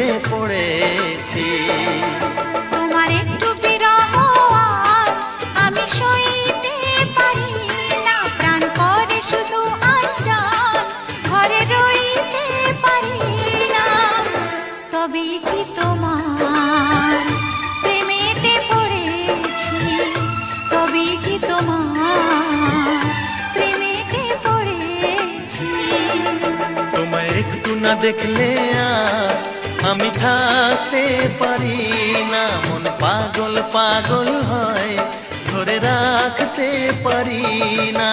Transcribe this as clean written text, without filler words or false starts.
বিধে পড়েছি। তোমার একটু বিরহ আর আমি সইতে পারি না, প্রাণ করে শুধু আশার ঘরে রইতে পারি না। তবে কি তোমার প্রেমেতে পড়েছি, তবে কি তোমার প্রেমেতে পড়েছি। তোমায় একটু না দেখলে আর আমি থাকতে পারি না, মন পাগল পাগল হয় ধরে রাখতে পারি না।